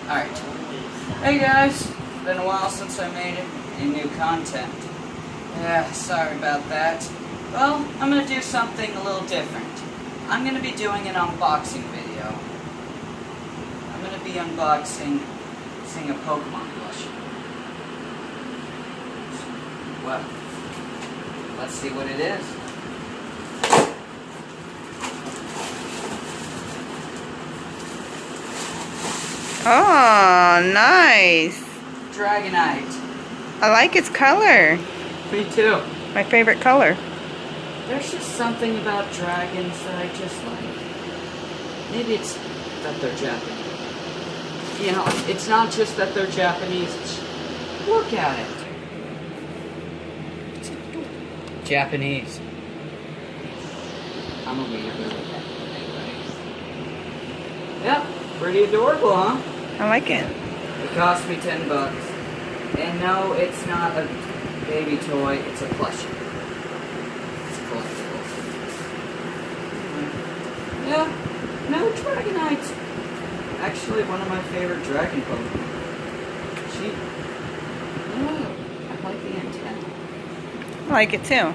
Alright. Hey guys, it's been a while since I made any new content. Yeah, sorry about that. Well, I'm gonna do something a little different. I'm gonna be doing an unboxing video. I'm gonna be unboxing a Pokemon plushie. Well, let's see what it is. Oh, nice. Dragonite. I like its color. Me too. My favorite color. There's just something about dragons that I just like. Maybe it's that they're Japanese. You know, it's not just that they're Japanese. Look at it. Japanese. I'm a weirdo. Yep, pretty adorable, huh? I like it. It cost me $10. And no, it's not a baby toy, it's a plushie. It's collectible. Yeah, no, Dragonite's actually one of my favorite dragon Pokemon. I like the antenna. I like it too.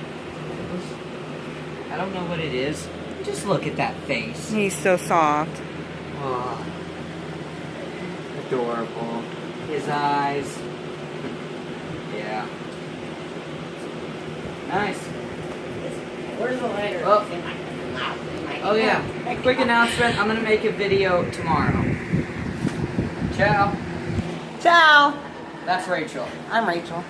I don't know what it is. Just look at that face. He's so soft. Oh, adorable. His eyes. Yeah. Nice. Where's the lighter? Oh yeah. Quick announcement. I'm gonna make a video tomorrow. Ciao. Ciao. That's Rachel. I'm Rachel.